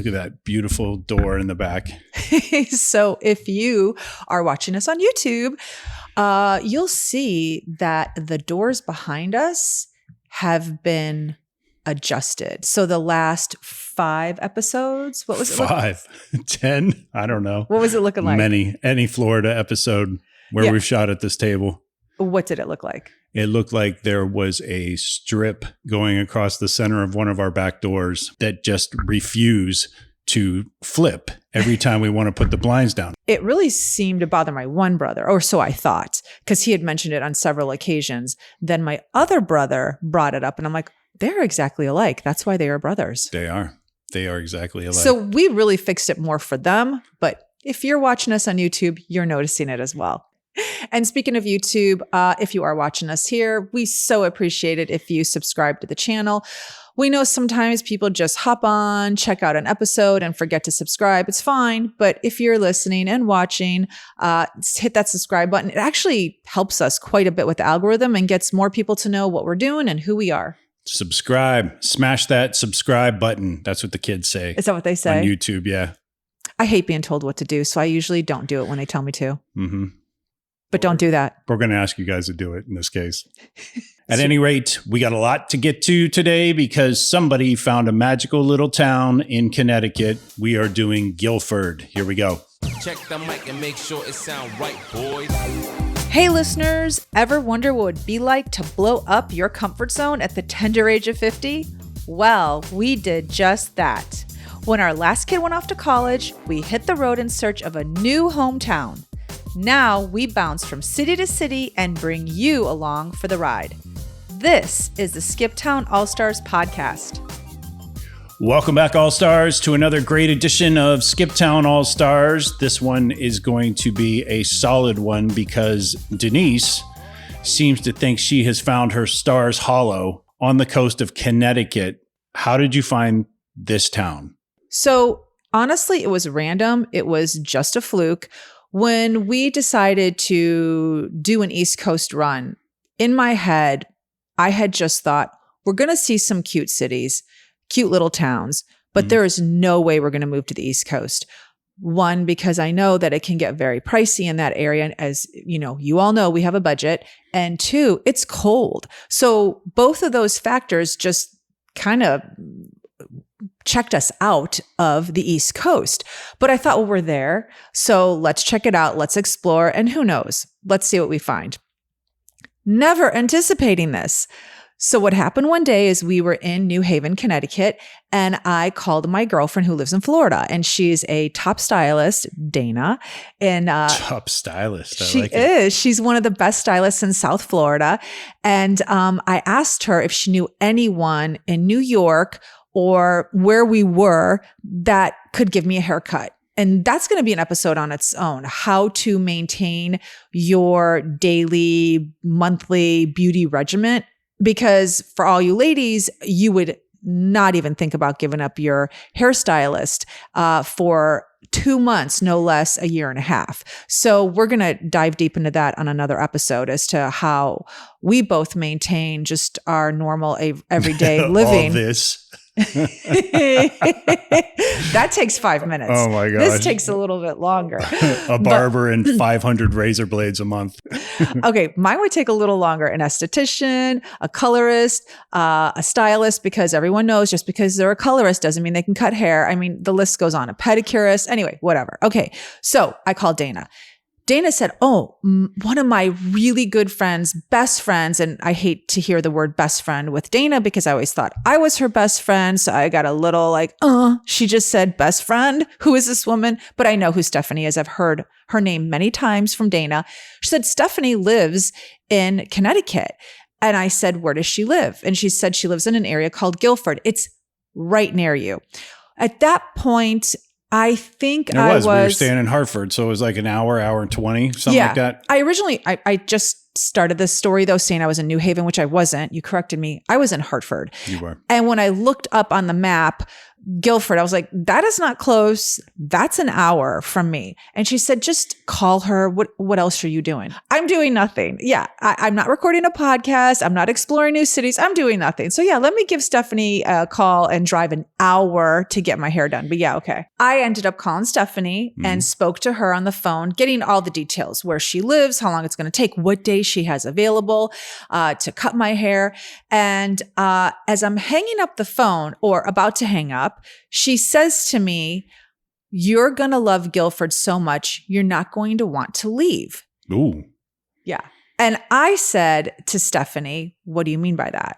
at that beautiful door in the back. So if you are watching us on YouTube, you'll see that the doors behind us have been adjusted. So the last 5 episodes, what was it? 5, 10, I don't know. What was it looking like? Any Florida episode where we've shot at this table. What did it look like? It looked like there was a strip going across the center of one of our back doors that just refuse to flip every time we want to put the blinds down. It really seemed to bother my one brother, or so I thought, because he had mentioned it on several occasions. Then my other brother brought it up and I'm like, they're exactly alike. That's why they are brothers. They are exactly alike. So we really fixed it more for them. But if you're watching us on YouTube, you're noticing it as well. And speaking of YouTube, if you are watching us here, we so appreciate it if you subscribe to the channel. We know sometimes people just hop on, check out an episode and forget to subscribe. It's fine. But if you're listening and watching, hit that subscribe button. It actually helps us quite a bit with the algorithm and gets more people to know what we're doing and who we are. Subscribe. Smash that subscribe button. That's what the kids say. Is that what they say? On YouTube, yeah. I hate being told what to do, so I usually don't do it when they tell me to. Mm-hmm. But don't do that. We're going to ask you guys to do it in this case. At any rate, we got a lot to get to today because somebody found a magical little town in Connecticut. We are doing Guilford. Here we go. Check the mic and make sure it sound right, boys. Hey listeners, ever wonder what it would be like to blow up your comfort zone at the tender age of 50? Well, we did just that. When our last kid went off to college, we hit the road in search of a new hometown. Now we bounce from city to city and bring you along for the ride. This is the Skiptown All-Stars podcast. Welcome back, All-Stars, to another great edition of Skiptown All-Stars. This one is going to be a solid one because Denise seems to think she has found her stars hollow on the coast of Connecticut. How did you find this town? So honestly, it was random. It was just a fluke. When we decided to do an East Coast run, in my head, I had just thought, we're going to see some cute cities, cute little towns, but there is no way we're going to move to the East Coast. One, because I know that it can get very pricey in that area. And as you know, you all know, we have a budget. And 2, it's cold. So both of those factors just kind of checked us out of the East Coast. But I thought, well, we're there. So let's check it out. Let's explore. And who knows? Let's see what we find. Never anticipating this. So what happened one day is we were in New Haven, Connecticut, and I called my girlfriend who lives in Florida, and she's a top stylist, Dana. And top stylist. She is. She's one of the best stylists in South Florida. And I asked her if she knew anyone in New York or where we were that could give me a haircut. And that's going to be an episode on its own, how to maintain your daily, monthly beauty regimen. Because for all you ladies, you would not even think about giving up your hairstylist for 2 months, no less, a year and a half. So we're going to dive deep into that on another episode as to how we both maintain just our normal everyday living. All this. That takes 5 minutes. Oh my gosh. This takes a little bit longer. A barber and 500 razor blades a month. Okay, mine would take a little longer. An esthetician, a colorist, a stylist, because everyone knows just because they're a colorist doesn't mean they can cut hair. I mean, the list goes on. A pedicurist, anyway, whatever. Okay, so I called Dana. Dana said, one of my really good friends, best friends, and I hate to hear the word best friend with Dana because I always thought I was her best friend. So I got a little like, she just said best friend. Who is this woman? But I know who Stephanie is. I've heard her name many times from Dana. She said, Stephanie lives in Connecticut. And I said, where does she live? And she said she lives in an area called Guilford. It's right near you. At that point, I think we were staying in Hartford. So it was like an hour and 20, something like that. I just started this story though saying I was in New Haven, which I wasn't. You corrected me. I was in Hartford. You were. And when I looked up on the map, Guilford, I was like, that is not close. That's an hour from me. And she said, just call her. What else are you doing? I'm doing nothing. Yeah. I'm not recording a podcast. I'm not exploring new cities. I'm doing nothing. So yeah, let me give Stephanie a call and drive an hour to get my hair done. But yeah, okay. I ended up calling Stephanie and spoke to her on the phone, getting all the details, where she lives, how long it's going to take, what day she has available to cut my hair. And as I'm hanging up the phone or about to hang up, she says to me, you're going to love Guilford so much, you're not going to want to leave. Ooh. Yeah. And I said to Stephanie, what do you mean by that?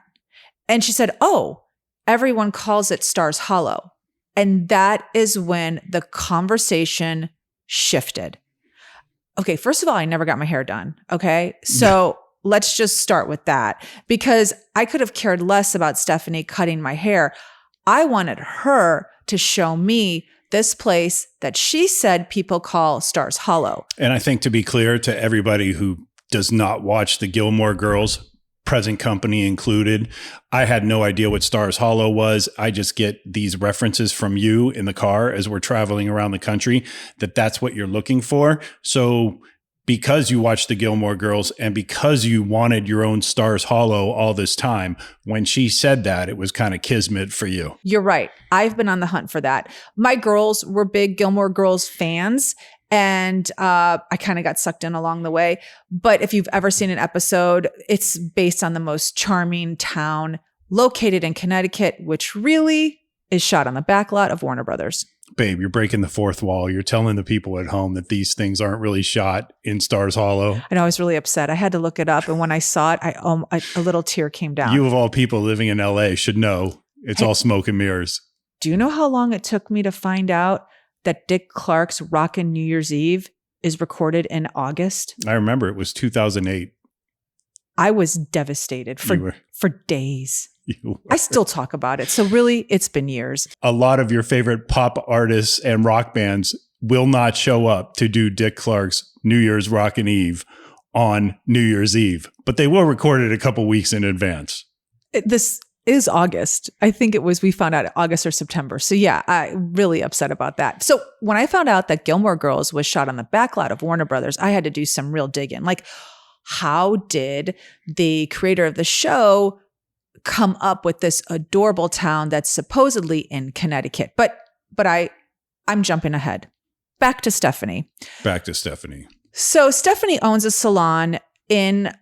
And she said, oh, everyone calls it Stars Hollow. And that is when the conversation shifted. Okay, first of all, I never got my hair done. Okay. So let's just start with that, because I could have cared less about Stephanie cutting my hair. I wanted her to show me this place that she said people call Stars Hollow. And I think, to be clear to everybody who does not watch the Gilmore Girls, present company included, I had no idea what Stars Hollow was. I just get these references from you in the car as we're traveling around the country, that's what you're looking for. So because you watched the Gilmore Girls and because you wanted your own Stars Hollow all this time, when she said that, it was kind of kismet for you. You're right. I've been on the hunt for that. My girls were big Gilmore Girls fans, and I kind of got sucked in along the way. But if you've ever seen an episode, it's based on the most charming town located in Connecticut, which really is shot on the backlot of Warner Brothers. Babe, you're breaking the fourth wall. You're telling the people at home that these things aren't really shot in Stars Hollow. And I was really upset. I had to look it up. And when I saw it, a little tear came down. You, of all people living in LA, should know it's all smoke and mirrors. Do you know how long it took me to find out that Dick Clark's Rockin' New Year's Eve is recorded in August? I remember it was 2008. I was devastated for days. You I still talk about it. So really, it's been years. A lot of your favorite pop artists and rock bands will not show up to do Dick Clark's New Year's Rockin' Eve on New Year's Eve, but they will record it a couple weeks in advance. This is August. I think we found out August or September. So yeah, I'm really upset about that. So when I found out that Gilmore Girls was shot on the backlot of Warner Brothers, I had to do some real digging. Like, how did the creator of the show come up with this adorable town that's supposedly in Connecticut? But I'm jumping ahead. Back to Stephanie. So Stephanie owns a salon in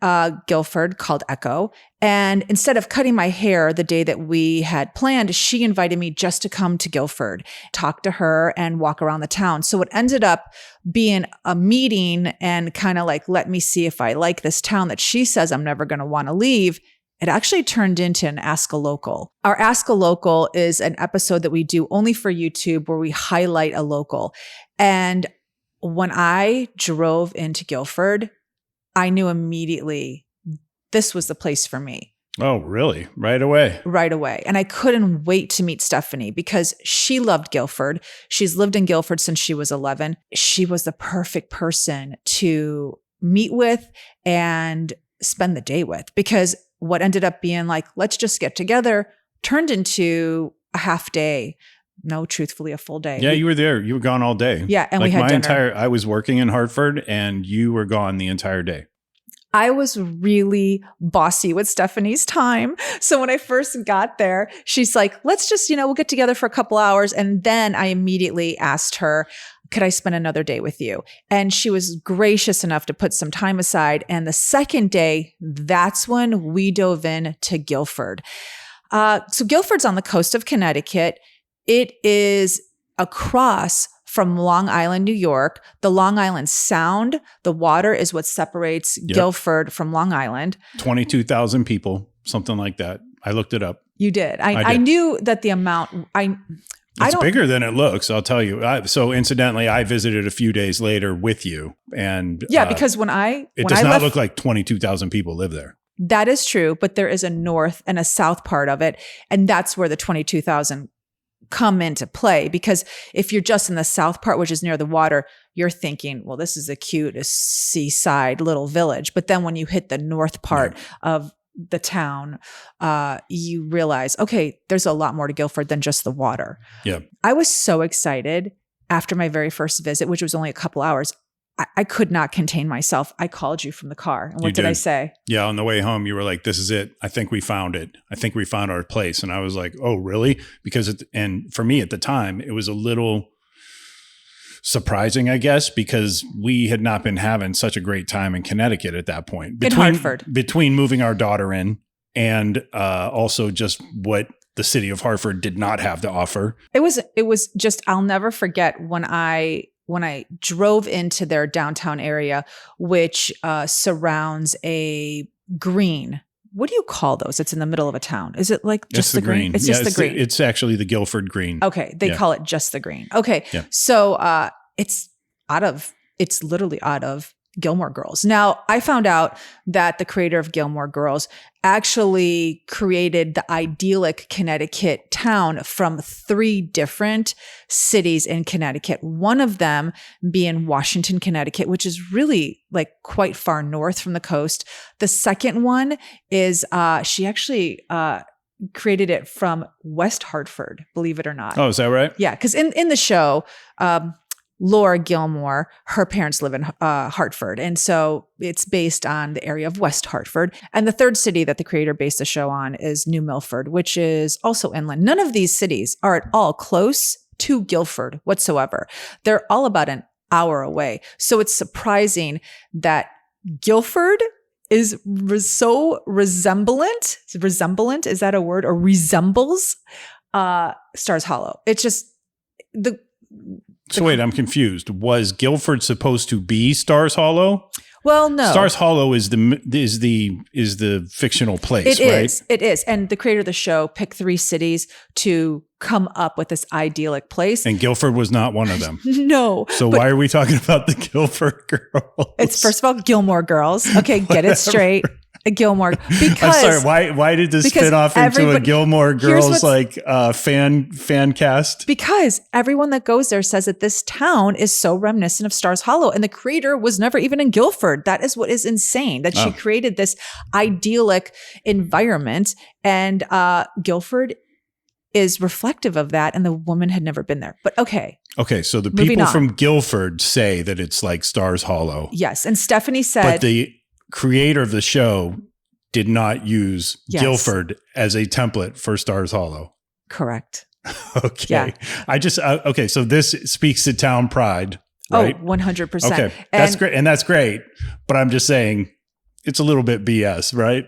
Guilford called Echo. And instead of cutting my hair the day that we had planned, she invited me just to come to Guilford, talk to her and walk around the town. So it ended up being a meeting and kind of like, let me see if I like this town that she says I'm never going to want to leave. It actually turned into an Ask a Local. Our Ask a Local is an episode that we do only for YouTube where we highlight a local. And when I drove into Guilford, I knew immediately this was the place for me. Oh, really? Right away? Right away. And I couldn't wait to meet Stephanie because she loved Guilford. She's lived in Guilford since she was 11. She was the perfect person to meet with and spend the day with, because what ended up being like, let's just get together, turned into a half day. No, truthfully, a full day. Yeah, you were there. You were gone all day. Yeah, and we had dinner. I was working in Hartford and you were gone the entire day. I was really bossy with Stephanie's time. So when I first got there, she's like, let's just, we'll get together for a couple hours. And then I immediately asked her, could I spend another day with you? And she was gracious enough to put some time aside. And the second day, that's when we dove in to Guilford. So Guilford's on the coast of Connecticut. It is across from Long Island, New York. The Long Island Sound, the water is what separates Guilford from Long Island. 22,000 people, something like that. I looked it up. You did. I knew that the amount, it's bigger than it looks, I'll tell you. So incidentally, I visited a few days later with you. And because it does not look like 22,000 people live there. That is true, but there is a north and a south part of it. And that's where the 22,000 come into play, because if you're just in the south part, which is near the water, you're thinking, well, this is the cutest seaside little village. But then when you hit the north part of the town, you realize, okay, there's a lot more to Guilford than just the water. Yeah. I was so excited after my very first visit, which was only a couple hours. I could not contain myself. I called you from the car. And what did I say? Yeah. On the way home, you were like, this is it. I think we found it. I think we found our place. And I was like, oh, really? Because and for me at the time, it was a little surprising, I guess, because we had not been having such a great time in Connecticut at that point. In Hartford. Between moving our daughter in and also just what the city of Hartford did not have to offer. It was just, I'll never forget when I drove into their downtown area, which surrounds a green. What do you call those? It's in the middle of a town. Is it like just the green? It's just the green. It's actually the Guilford Green. Okay. They call it just the green. Okay. Yeah. So it's literally out of Gilmore Girls. Now, I found out that the creator of Gilmore Girls actually created the idyllic Connecticut town from 3 different cities in Connecticut. One of them being Washington, Connecticut, which is really like quite far north from the coast. The second one is she actually created it from West Hartford, believe it or not. Oh, is that right? Yeah, because in the show, Laura Gilmore, her parents live in Hartford. And so it's based on the area of West Hartford. And the third city that the creator based the show on is New Milford, which is also inland. None of these cities are at all close to Guilford whatsoever. They're all about an hour away. So it's surprising that Guilford is so resemblant, is that a word? Or resembles Stars Hollow. It's just So wait, I'm confused. Was Guilford supposed to be Stars Hollow? Well, no. Stars Hollow is the fictional place, right? It is. And the creator of the show picked 3 cities to come up with this idyllic place. And Guilford was not one of them. No. So why are we talking about the Guilford Girls? It's first of all Gilmore Girls. Okay, get it straight. Gilmore, because I'm sorry, why did this spin off into a Gilmore Girls fan cast? Because everyone that goes there says that this town is so reminiscent of Stars Hollow, and the creator was never even in Guilford. That is what is insane, that she created this idyllic environment, and Guilford is reflective of that, and the woman had never been there. But okay, so the people from Guilford say that it's like Stars Hollow. Yes, and Stephanie said, but the creator of the show did not use Guilford as a template for Stars Hollow. Correct. Okay. Yeah. So this speaks to town pride, right? Oh, 100%. Okay. That's great. And that's great. But I'm just saying it's a little bit BS, right?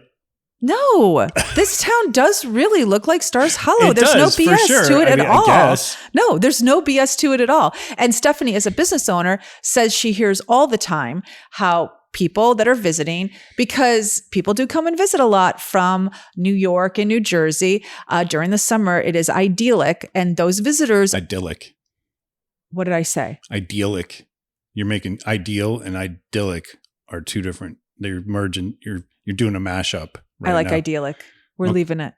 No, this town does really look like Stars Hollow. There's no BS to it at all. No, there's no BS to it at all. And Stephanie, as a business owner, says she hears all the time how people that are visiting, because people do come and visit a lot from New York and New Jersey during the summer. It is idyllic, and those visitors. Idyllic. What did I say? Idyllic. You're making ideal and idyllic are 2 different. They're merging. You're doing a mashup. Right, I like now. Idyllic. We're leaving it.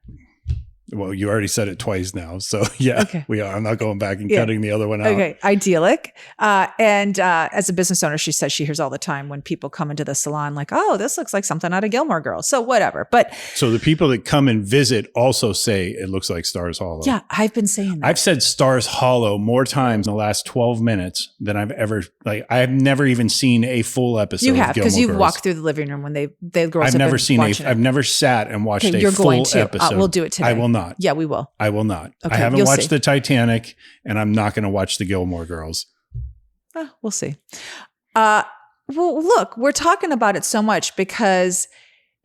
Well, you already said it twice now. So yeah, we are. I'm not going back and cutting the other one out. Okay. Idyllic. And as a business owner, she says she hears all the time when people come into the salon like, oh, this looks like something out of Gilmore Girls. So whatever. But so the people that come and visit also say it looks like Stars Hollow. Yeah, I've been saying that. I've said Stars Hollow more times in the last 12 minutes than I've ever, I've never even seen a full episode of Gilmore Girls. You have, because you've walked through the living room when the girls I've never seen I've never sat and watched a full episode. We'll do it today. I will not. Yeah, we will. I will not. Okay, I haven't watched the Titanic, and I'm not going to watch the Gilmore Girls. We'll see. Well, look, we're talking about it so much because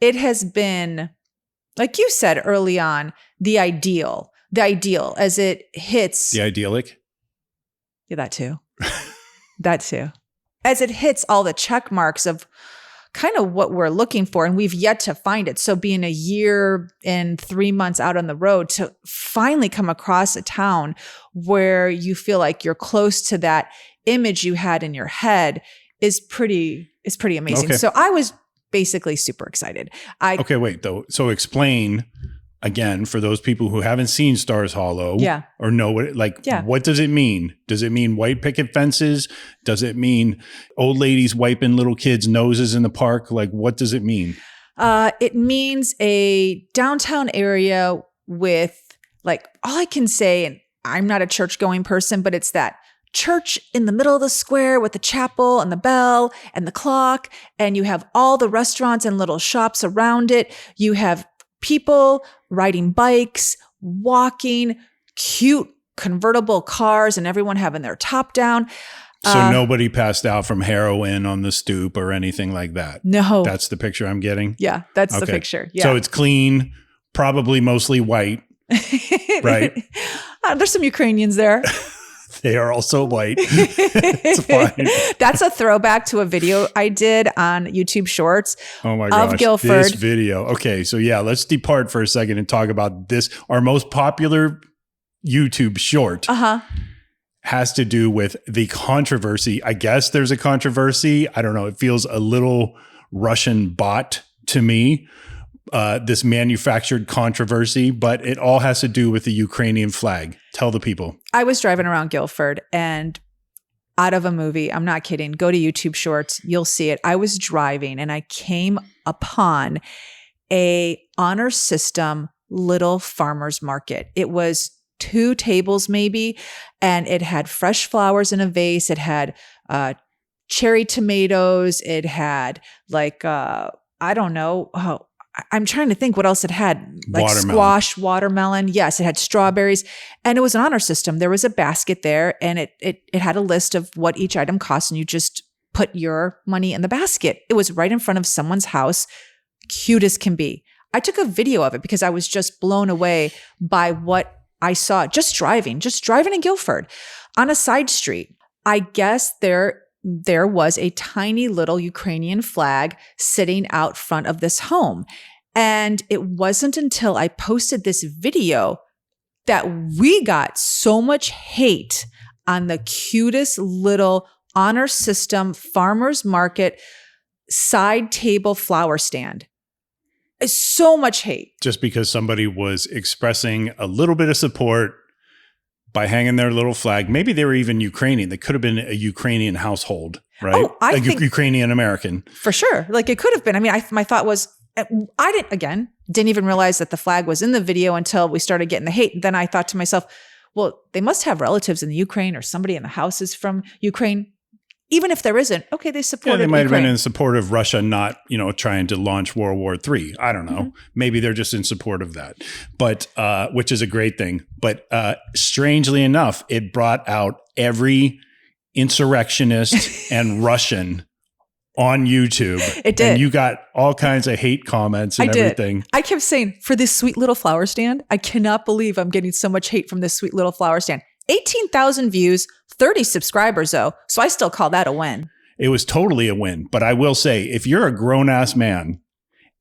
it has been, like you said early on, the ideal as it hits. The idyllic? Yeah, that too. That too. As it hits all the check marks of kind of what we're looking for, and we've yet to find it. So being a year and 3 months out on the road to finally come across a town where you feel like you're close to that image you had in your head is pretty amazing. Okay. So I was basically super excited. Okay, wait though. So explain again, for those people who haven't seen Stars Hollow or know what what does it mean? Does it mean white picket fences? Does it mean old ladies wiping little kids' noses in the park? Like, what does it mean? It means a downtown area with, like, all I can say, and I'm not a church going person, but it's that church in the middle of the square with the chapel and the bell and the clock. And you have all the restaurants and little shops around it. You have people riding bikes, walking, cute convertible cars, and everyone having their top down. So nobody passed out from heroin on the stoop or anything like that? No. That's the picture I'm getting? Yeah, that's the picture. Yeah. So it's clean, probably mostly white, right? There's some Ukrainians there. They are also white. It's fine. That's a throwback to a video I did on YouTube Shorts. Oh my gosh. Of Guilford. This video. Okay. So yeah, let's depart for a second and talk about this. Our most popular YouTube short has to do with the controversy. I guess there's a controversy. I don't know. It feels a little Russian bot to me. This manufactured controversy, but it all has to do with the Ukrainian flag. Tell the people. I was driving around Guilford and out of a movie, I'm not kidding, go to YouTube Shorts, you'll see it. I was driving and I came upon a honor system little farmer's market. It was 2 tables maybe, and it had fresh flowers in a vase. It had cherry tomatoes. It had like, I don't know, I'm trying to think what else it had, like watermelon. Squash, watermelon. Yes, it had strawberries, and it was an honor system. There was a basket there, and it had a list of what each item cost, and you just put your money in the basket. It was right in front of someone's house, cute as can be. I took a video of it because I was just blown away by what I saw just driving in Guilford on a side street. I guess there was a tiny little Ukrainian flag sitting out front of this home. And it wasn't until I posted this video that we got so much hate on the cutest little honor system farmer's market side table flower stand. So much hate. Just because somebody was expressing a little bit of support by hanging their little flag. Maybe they were even Ukrainian. They could have been a Ukrainian household, right? Oh, I think Ukrainian American. For sure. Like it could have been. I mean, my thought was, I didn't even realize that the flag was in the video until we started getting the hate. Then I thought to myself, well, they must have relatives in the Ukraine or somebody in the house is from Ukraine. Even if there isn't, okay, they supported they might Ukraine. have been in support of Russia not, trying to launch World War III. I don't know. Mm-hmm. Maybe they're just in support of that, but which is a great thing. But strangely enough, it brought out every insurrectionist and Russian on YouTube. It did. And you got all kinds of hate comments and everything. I kept saying, for this sweet little flower stand, I cannot believe I'm getting so much hate from this sweet little flower stand. 18,000 views, 30 subscribers though. So I still call that a win. It was totally a win. But I will say, if you're a grown-ass man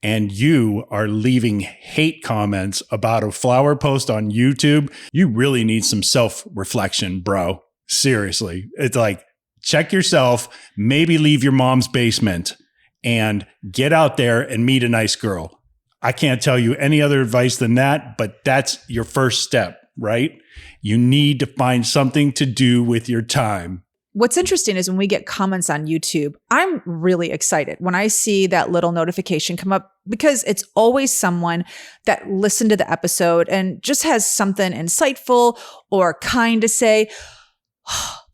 and you are leaving hate comments about a flower post on YouTube, you really need some self-reflection, bro. Seriously. It's like, check yourself, maybe leave your mom's basement and get out there and meet a nice girl. I can't tell you any other advice than that, but that's your first step, right? You need to find something to do with your time. What's interesting is when we get comments on YouTube, I'm really excited when I see that little notification come up because it's always someone that listened to the episode and just has something insightful or kind to say.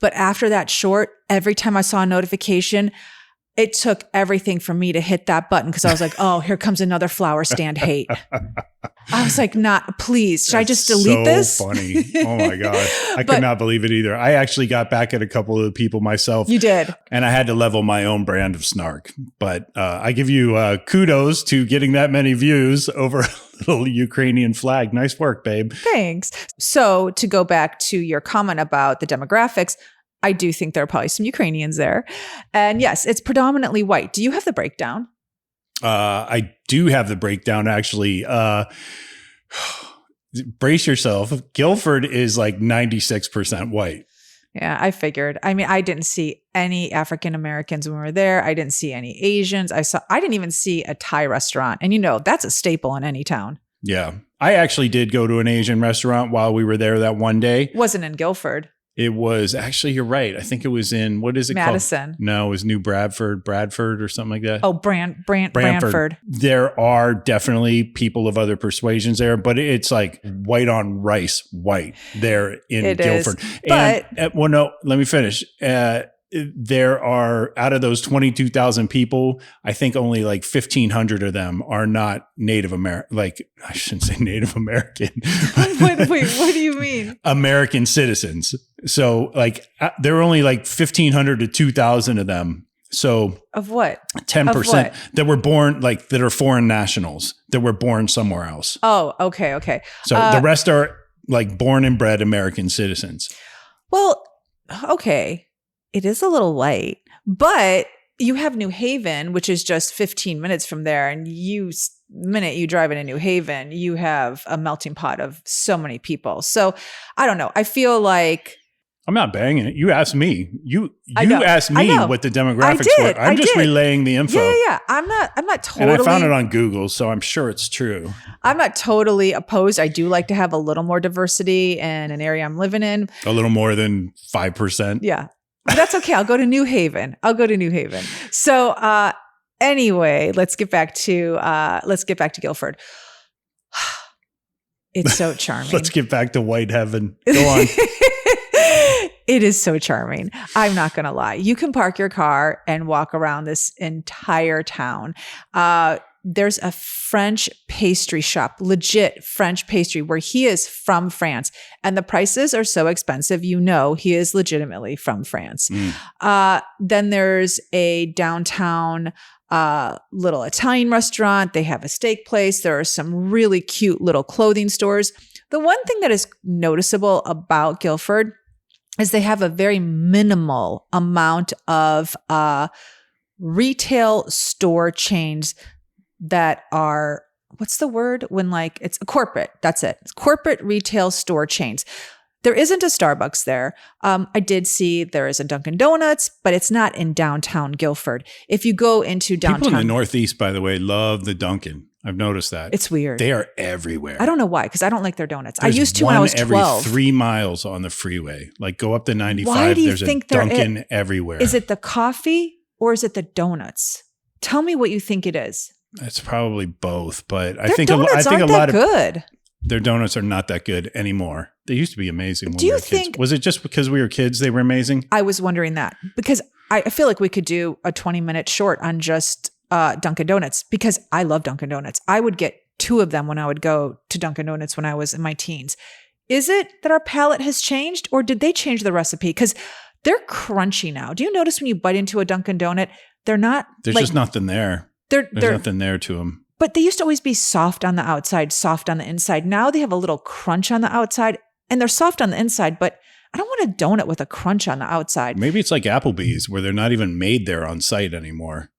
But after that short, every time I saw a notification, it took everything for me to hit that button because I was like, oh, here comes another flower stand hate. I was like, please, should I just delete this? So funny. Oh my God. I could not believe it either. I actually got back at a couple of the people myself. You did. And I had to level my own brand of snark. But I give you kudos to getting that many views over a little Ukrainian flag. Nice work, babe. Thanks. So to go back to your comment about the demographics, I do think there are probably some Ukrainians there. And yes, it's predominantly white. Do you have the breakdown? I do have the breakdown, actually. Brace yourself. Guilford is like 96% white. Yeah, I figured. I mean, I didn't see any African Americans when we were there. I didn't see any Asians. I didn't even see a Thai restaurant. And that's a staple in any town. Yeah. I actually did go to an Asian restaurant while we were there that one day. Wasn't in Guilford. It was actually, you're right. I think it was in, what is it Madison. called? No, it was New Bradford or something like that. Oh, Brantford. There are definitely people of other persuasions there, but it's like white on rice, white there in Guilford. But well, no, let me finish. There are, out of those 22,000 people, I think only like 1,500 of them are not Native American. Like, I shouldn't say Native American. Wait, what do you mean? American citizens. So like there are only like 1,500 to 2,000 of them. So of what? 10% that were born, like that are foreign nationals that were born somewhere else. Oh, okay. So the rest are like born and bred American citizens. Well, okay. It is a little light, but you have New Haven, which is just 15 minutes from there. And minute you drive into New Haven, you have a melting pot of so many people. So I don't know. I feel like I'm not banging it. You asked me. You asked me what the demographics were. I'm just relaying the info. Yeah. I'm not totally. And I found it on Google, so I'm sure it's true. I'm not totally opposed. I do like to have a little more diversity in an area I'm living in. A little more than 5%. Yeah. But that's okay. I'll go to New Haven. So anyway, let's get back to Guilford. It's so charming. Let's get back to white heaven. Go on. It is so charming. I'm not going to lie. You can park your car and walk around this entire town. There's a French pastry shop, legit French pastry, where he is from France. And the prices are so expensive, he is legitimately from France. Then there's a downtown little Italian restaurant. They have a steak place. There are some really cute little clothing stores. The one thing that is noticeable about Guilford is they have a very minimal amount of retail store chains that are, what's the word? When like it's a corporate, that's it. It's corporate retail store chains. There isn't a Starbucks there. I did see there is a Dunkin' Donuts, but it's not in downtown Guilford. If you go into downtown. People in the Northeast, by the way, love the Dunkin'. I've noticed that. It's weird. They are everywhere. I don't know why, because I don't like their donuts. There's I used to when I was 12. Every 3 miles on the freeway. Like go up to 95, why do you there's think a Dunkin' everywhere. Is it the coffee or is it the donuts? Tell me what you think it is. It's probably both, but I Their think donuts a lot aren't of good. Their donuts are not that good anymore. They used to be amazing when Do we you were think kids. Was it just because we were kids they were amazing? I was wondering that because I feel like we could do a 20-minute short on just Dunkin' Donuts because I love Dunkin' Donuts. I would get 2 of them when I would go to Dunkin' Donuts when I was in my teens. Is it that our palate has changed or did they change the recipe? Because they're crunchy now. Do you notice when you bite into a Dunkin' Donut, they're not There's just nothing there. There's nothing there to them. But they used to always be soft on the outside, soft on the inside. Now they have a little crunch on the outside and they're soft on the inside, but I don't want a donut with a crunch on the outside. Maybe it's like Applebee's where they're not even made there on site anymore.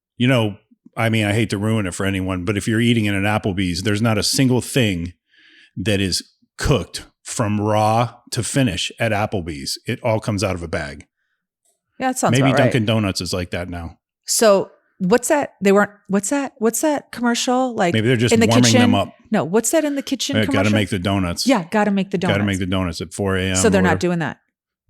I mean, I hate to ruin it for anyone, but if you're eating in an Applebee's, there's not a single thing that is cooked from raw to finish at Applebee's. It all comes out of a bag. Yeah, that sounds Maybe about right. Dunkin' Donuts is like that now. So what's that? What's that commercial? Like maybe they're just in the warming kitchen? them up. No, what's that in the kitchen commercial? Got to make the donuts. Yeah, got to make the donuts. Got to make the donuts at 4 a.m. So they're not doing that.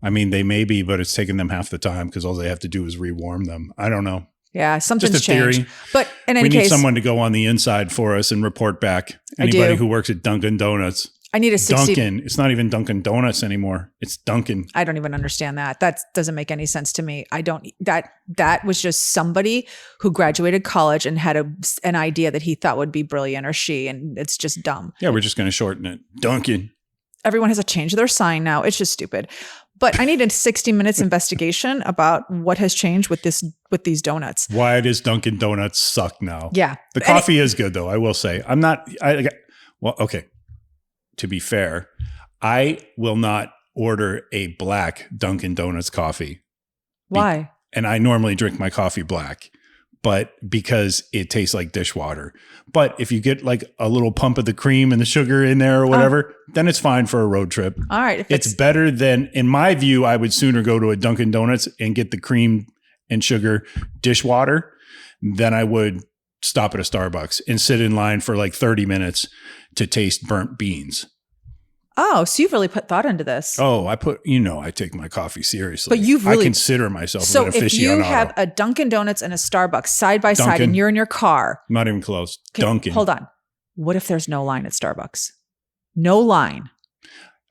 I mean, they may be, but it's taking them half the time because all they have to do is rewarm them. I don't know. Yeah, something's just a theory. changed. But in any case, we need case, someone to go on the inside for us and report back. Anybody who works at Dunkin' Donuts. I need a 60. Dunkin'. It's not even Dunkin' Donuts anymore. It's Dunkin'. I don't even understand that. That doesn't make any sense to me. That was just somebody who graduated college and had an idea that he thought would be brilliant or she, and it's just dumb. Yeah, we're just going to shorten it. Dunkin'. Everyone has to change their sign now. It's just stupid. But I need a 60 minutes investigation about what has changed with these donuts. Why does Dunkin' Donuts suck now? Yeah. The coffee is good though, I will say. Okay. To be fair, I will not order a black Dunkin' Donuts coffee. Why? And I normally drink my coffee black, but because it tastes like dishwater. But if you get like a little pump of the cream and the sugar in there or whatever, then it's fine for a road trip. All right. It's better than, in my view, I would sooner go to a Dunkin' Donuts and get the cream and sugar dishwater than I would stop at a Starbucks and sit in line for like 30 minutes to taste burnt beans. Oh, so you've really put thought into this. Oh, I take my coffee seriously. But you've really, I consider myself so an aficionado. if you have a Dunkin' Donuts and a Starbucks side by side and you're in your car. Not even close. Okay, Dunkin'. Hold on. What if there's no line at Starbucks? No line.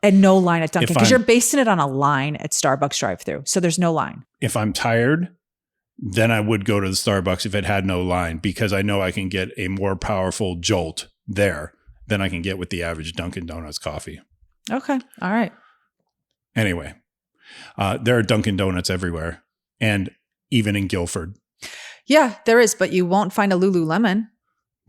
And no line at Dunkin'. Because you're basing it on a line at Starbucks drive-thru. So there's no line. If I'm tired, then I would go to the Starbucks if it had no line, because I know I can get a more powerful jolt there than I can get with the average Dunkin' Donuts coffee. Okay. All right. Anyway, there are Dunkin' Donuts everywhere, and even in Guilford. Yeah, there is, but you won't find a Lululemon.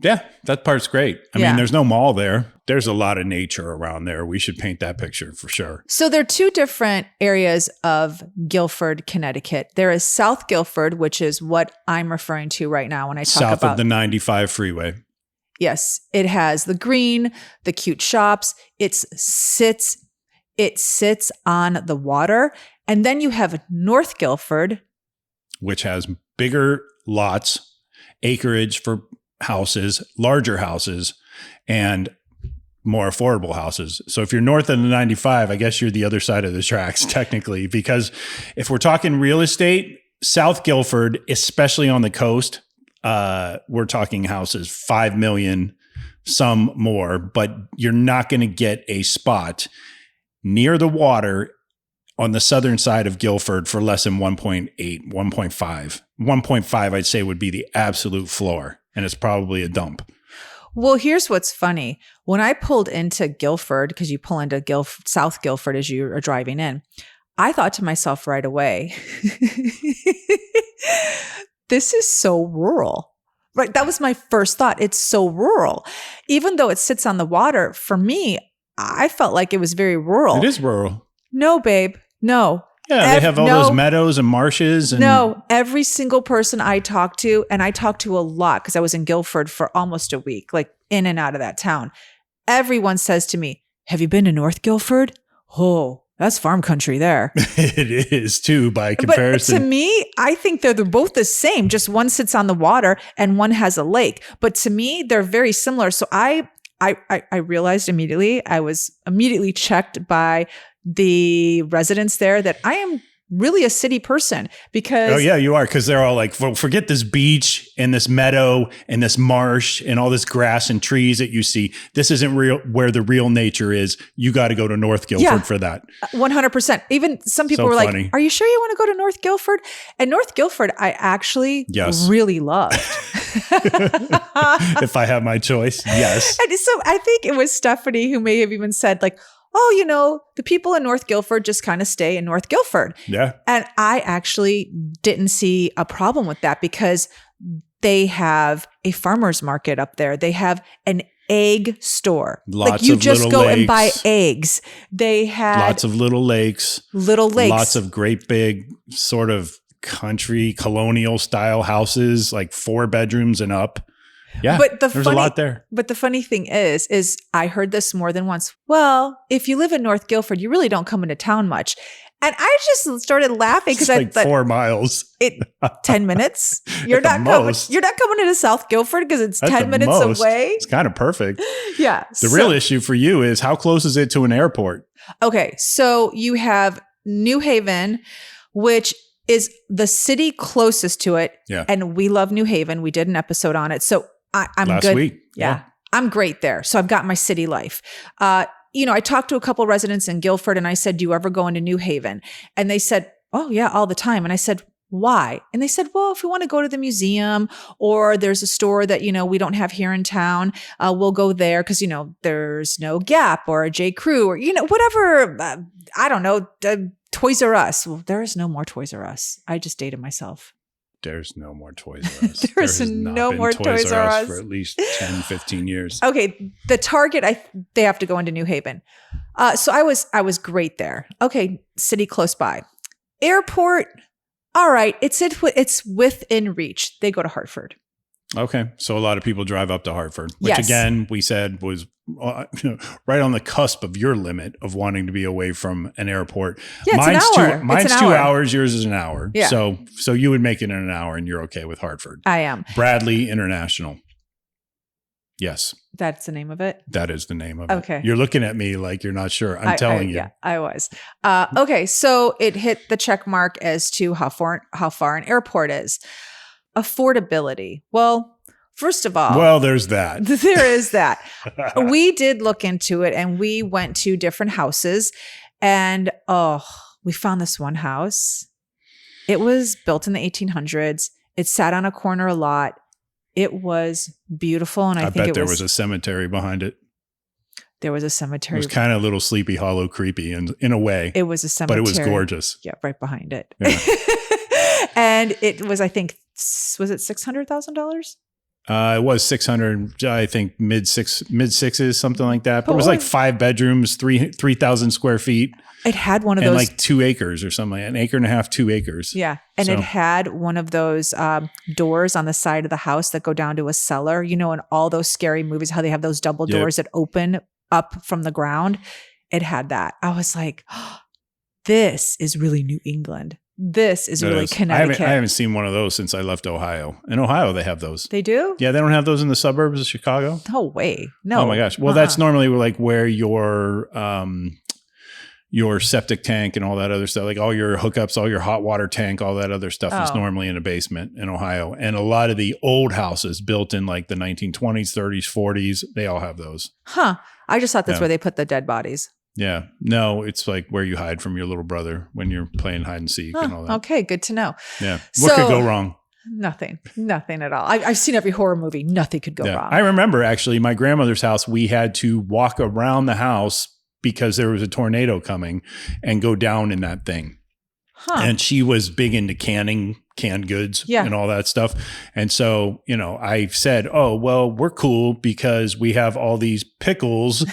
Yeah, that part's great. I mean, there's no mall there. There's a lot of nature around there. We should paint that picture for sure. So there are two different areas of Guilford, Connecticut. There is South Guilford, which is what I'm referring to right now when I talk about. South of the 95 freeway. Yes, it has the green, the cute shops. It sits on the water. And then you have North Guilford, which has bigger lots, acreage for houses, larger houses, and more affordable houses. So if you're north of the 95, I guess you're the other side of the tracks technically, because if we're talking real estate, South Guilford, especially on the coast, we're talking houses, 5 million, some more, but you're not going to get a spot near the water on the southern side of Guilford for less than 1.8, 1.5. 1.5, I'd say, would be the absolute floor. And it's probably a dump. Well, here's what's funny. When I pulled into Guilford, because you pull into South Guilford as you are driving in, I thought to myself right away, this is so rural. Right? That was my first thought. It's so rural. Even though it sits on the water, for me, I felt like it was very rural. It is rural. No, babe. No. Yeah, they have all those meadows and marshes. And no, every single person I talked to, and I talked to a lot because I was in Guilford for almost a week, like in and out of that town. Everyone says to me, have you been to North Guilford? Oh, that's farm country there. It is too, by comparison. But to me, I think they're both the same. Just one sits on the water and one has a lake. But to me, they're very similar. So I realized immediately, I was immediately checked by the residents there that I am really a city person because... Oh yeah, you are. Because they're all like, forget this beach and this meadow and this marsh and all this grass and trees that you see. This isn't real where the real nature is. You got to go to North Guilford for that. 100%. Even some people were like, are you sure you want to go to North Guilford? And North Guilford, I actually really loved. If I have my choice, yes. And so I think it was Stephanie who may have even said like, oh, the people in North Guilford just kind of stay in North Guilford. Yeah. And I actually didn't see a problem with that because they have a farmer's market up there. They have an egg store. Lots like you of just little go lakes. And buy eggs. They had lots of little lakes. Lots of great big sort of country colonial style houses, like 4 bedrooms and up. Yeah, but there's a lot there. But the funny thing is I heard this more than once. Well, if you live in North Guilford, you really don't come into town much. And I just started laughing because I thought 4 miles. 10 minutes. You're not coming into South Guilford because it's 10 minutes away. It's kind of perfect. Yeah. The real issue for you is how close is it to an airport? Okay, so you have New Haven, which is the city closest to it. Yeah. And we love New Haven. We did an episode on it. So I'm last good. Week. Yeah. I'm great there. So I've got my city life. I talked to a couple residents in Guilford and I said, do you ever go into New Haven? And they said, oh yeah, all the time. And I said, why? And they said, well, if we want to go to the museum or there's a store that, we don't have here in town, we'll go there because, there's no Gap or a J. Crew or, whatever. I don't know. Toys R Us. Well, there is no more Toys R Us. I just dated myself. There's no more Toys R Us. There's no more Toys R Us for at least 10, 15 years. Okay. The Target, they have to go into New Haven. So I was great there. Okay. City close by. Airport. All right. It's within reach. They go to Hartford. Okay. So a lot of people drive up to Hartford, which Yes. again, we said was right on the cusp of your limit of wanting to be away from an airport. Yeah, it's an hour. Mine's It's an 2 hour. hours. Yours is an hour. Yeah. So you would make it in an hour and you're okay with Hartford. I am. Bradley International. Yes. That's the name of it. That is the name of Okay. it. You're looking at me like you're not sure. I'm telling you. Yeah, I was. Okay, so it hit the check mark as to how far an airport is. Affordability. Well, first of all, Well, there's that. there is that. We did look into it and we went to different houses and we found this one house. It was built in the 1800s. It sat on a corner a lot. It was beautiful. And I think bet there was a cemetery behind it. there was a It cemetery. was kind of a little Sleepy Hollow creepy in a way, It was a but cemetery. it was gorgeous. Yeah, right behind it. Yeah. And it was, I think, was it $600,000? It was 600, I think mid sixes, something like that. But it was like 5 bedrooms, 3,000 square feet. It had one of And those. like 2 acres or something, an acre and a half, 2 acres. Yeah. And So- it had one of those doors on the side of the house that go down to a cellar. You know, in all those scary movies, how they have those double Yep. doors that open up from the ground. It had that. I was like, this is really New England. This is It really is. Connecticut. I haven't seen one of those since I left Ohio. In Ohio, they have those. They do? Yeah, they don't have those in the suburbs of Chicago. No way. No. Oh my gosh. Well, that's normally like where your septic tank and all that other stuff, like all your hookups, all your hot water tank, all that other stuff is Oh. normally in a basement in Ohio. And a lot of the old houses built in like the 1920s, 30s, 40s, they all have those. Huh. I just thought that's Yeah. where they put the dead bodies. Yeah. No, it's like where you hide from your little brother when you're playing hide and seek and all that. Okay, good to know. Yeah. What So- could go wrong? Nothing at all. I've seen every horror movie. Nothing could go Yeah. wrong. I remember actually my grandmother's house, we had to walk around the house because there was a tornado coming and go down in that thing. Huh. And she was big into canned goods Yeah. and all that stuff. And so, I said, oh, well, we're cool because we have all these pickles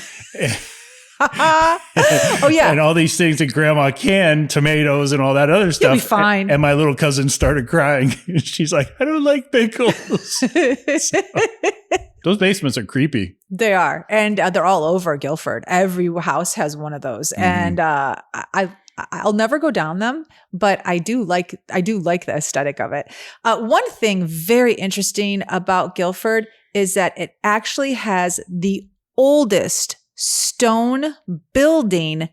Oh yeah. and all these things that grandma canned, tomatoes and all that other stuff. You'll be fine. And my little cousin started crying. She's like, I don't like pickles. Those basements are creepy. They are, and they're all over Guilford. Every house has one of those, and I'll never go down them, but I do like the aesthetic of it. One thing very interesting about Guilford is that it actually has the oldest stone building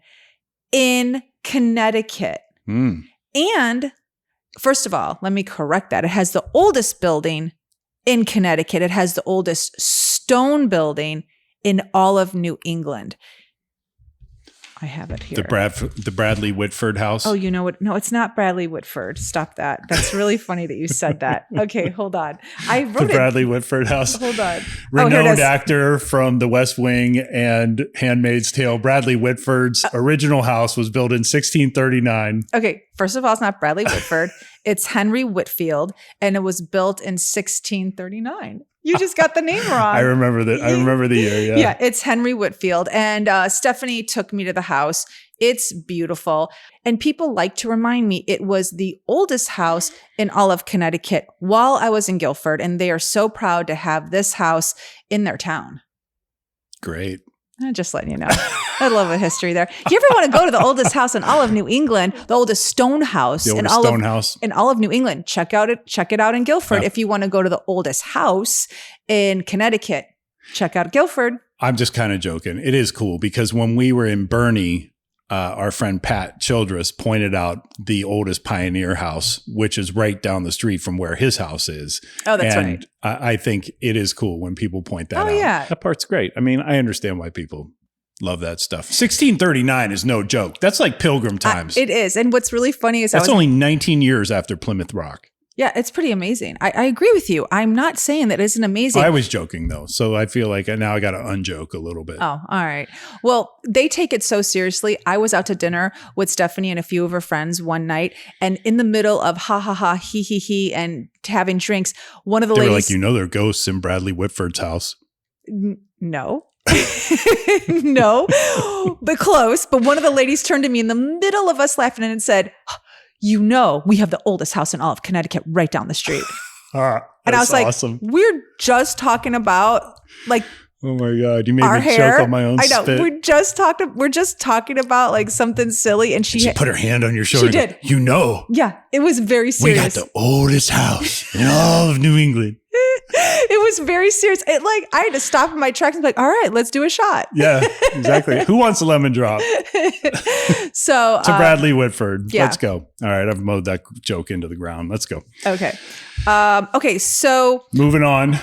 in Connecticut. Mm. And first of all, let me correct that. It has the oldest building in Connecticut. It has the oldest stone building in all of New England. I have it here. The Bradley Whitford house. Oh, you know what? No, it's not Bradley Whitford. Stop that. That's really funny that you said that. Okay, hold on. I The wrote it. Bradley Whitford house. Hold on. Renowned here it is. actor from The West Wing and Handmaid's Tale. Bradley Whitford's original house was built in 1639. Okay, first of all, it's not Bradley Whitford. It's Henry Whitfield, and it was built in 1639. You just got the name wrong. I remember that. I remember the year. Yeah. Yeah, it's Henry Whitfield. And Stephanie took me to the house. It's beautiful. And people like to remind me it was the oldest house in all of Connecticut while I was in Guilford. And they are so proud to have this house in their town. Great. I'm just letting you know. I love a history there. You ever want to go to the oldest house in all of New England, the oldest stone house The in oldest stone house. in all of New England? Check it out in Guilford. Yeah. If you want to go to the oldest house in Connecticut, check out Guilford. I'm just kind of joking. It is cool because when we were in Bernie, our friend Pat Childress pointed out the oldest pioneer house, which is right down the street from where his house is. Oh, that's and right. I think it is cool when people point that out. Oh, yeah. That part's great. I mean, I understand why people love that stuff. 1639 is no joke. That's like Pilgrim times. It is. And what's really funny is That's only 19 years after Plymouth Rock. yeah, it's pretty amazing. I agree with you. I'm not saying that isn't amazing. I was joking though. So I feel like now I got to unjoke a little bit. Oh, all right. Well, they take it so seriously. I was out to dinner with Stephanie and a few of her friends one night, and in the middle of ha ha ha, he, and having drinks, one of the They were ladies, like, there are ghosts in Bradley Whitford's house. no, no, but close. But one of the ladies turned to me in the middle of us laughing and said, we have the oldest house in all of Connecticut right down the street. And I was like, awesome. we're just talking about like, Oh my God. You made our me hair. choke on my own I know. spit. We're just talking about like something silly. And She put her hand on your shoulder. She and did. Go, you know. Yeah. It was very serious. We got the oldest house in all of New England. It was very serious. I had to stop in my tracks and be like, all right, let's do a shot. Yeah, exactly. Who wants a lemon drop? So To Bradley Whitford. yeah. Let's go. All right. I've mowed that joke into the ground. Let's go. Okay. Okay. So Moving on.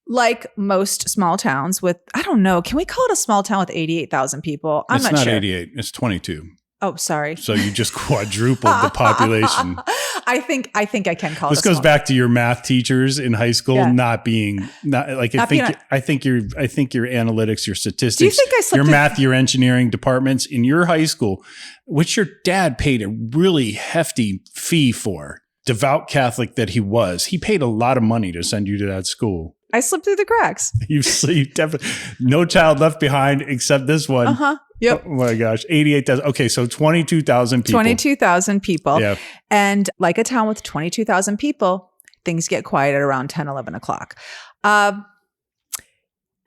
like most small towns with, I don't know, can we call it a small town with 88,000 people? I'm It's not sure. 88. It's 22. Oh, sorry. So you just quadrupled the population. I think I can call This it. goes back to your math teachers in high school Yeah. not being like Not being I think your analytics, your statistics, Do you think I slipped your in- math, your engineering departments in your high school, which your dad paid a really hefty fee for, devout Catholic that he was, he paid a lot of money to send you to that school. I slipped through the cracks. You definitely no child left behind except this one. Yep. Oh my gosh, 88,000. Okay, so 22,000 people. 22,000 people. Yeah. And like a town with 22,000 people, things get quiet at around 10, 11 o'clock.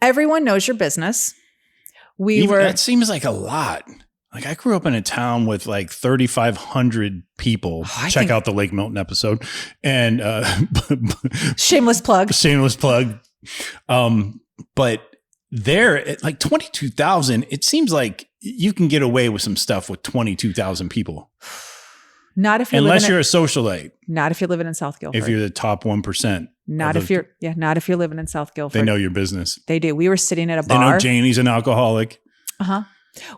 Everyone knows your business. That seems like a lot. Like I grew up in a town with like 3,500 people. Check out the Lake Milton episode. And shameless plug. Shameless plug. But there at like 22,000, it seems like you can get away with some stuff with 22,000 people. Not if you're unless you're a socialite. Not if you're living in South Guilford. If you're the top 1%. Not if you're living in South Guilford. They know your business. They do. We were sitting at a They bar. know Janie's an alcoholic. Uh-huh.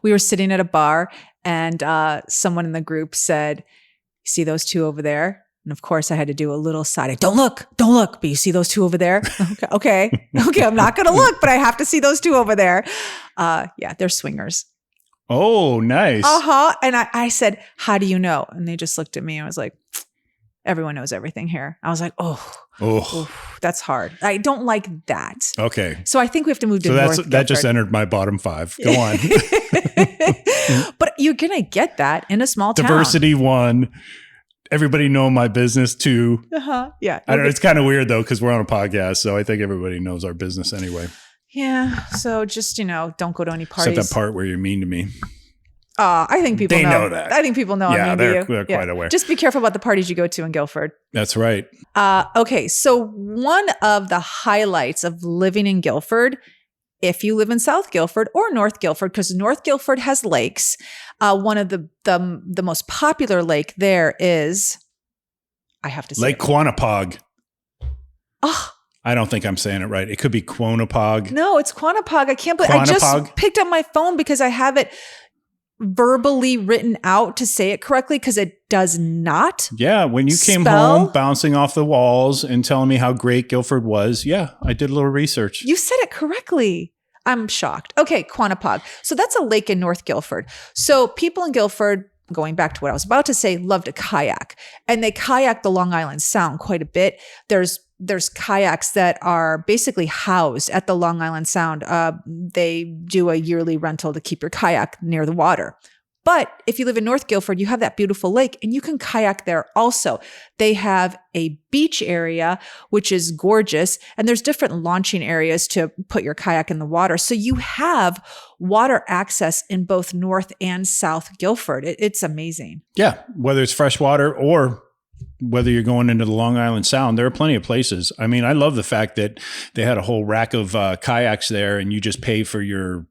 We were sitting at a bar and someone in the group said, "See those two over there?" And of course I had to do a little side. Don't look, but you see those two over there? Okay. I'm not going to look, but I have to see those two over there. Yeah, they're swingers. Oh, nice. Uh-huh. And I said, "How do you know?" And they just looked at me and was like, "Everyone knows everything here." I was like, oh, that's hard. I don't like that. Okay. So I think we have to move to North Guilford. That just entered my bottom 5. Go on. But you're going to get that in a small town. Diversity 1. Everybody know my business 2. Uh-huh. Yeah. I don't know. It's kind of weird though, because we're on a podcast. So I think everybody knows our business anyway. Yeah. So just, don't go to any parties. Except that part where you're mean to me. I think people know that. I think people know. Yeah, I'm they're you. quite aware. Just be careful about the parties you go to in Guilford. That's right. Okay. So one of the highlights of living in Guilford, if you live in South Guilford or North Guilford, because North Guilford has lakes. One of the most popular lake there is, I have to say, Lake Quanapog. Oh, I don't think I'm saying it right. It could be Quanapog. no, it's Quanapog. I can't believe I just Quanapog? picked up my phone because I have it verbally written out to say it correctly because it does not. Yeah, when you came Spell? home bouncing off the walls and telling me how great Guilford was, yeah, I did a little research. You said it correctly. I'm shocked. Okay, Quanapog. So that's a lake in North Guilford. So people in Guilford, going back to what I was about to say, love to kayak. And they kayak the Long Island Sound quite a bit. There's kayaks that are basically housed at the Long Island Sound. They do a yearly rental to keep your kayak near the water. But if you live in North Guilford, you have that beautiful lake and you can kayak there also. They have a beach area, which is gorgeous. And there's different launching areas to put your kayak in the water. So you have water access in both North and South Guilford. It's amazing. Yeah, whether it's freshwater or whether you're going into the Long Island Sound, there are plenty of places. I mean, I love the fact that they had a whole rack of kayaks there and you just pay for your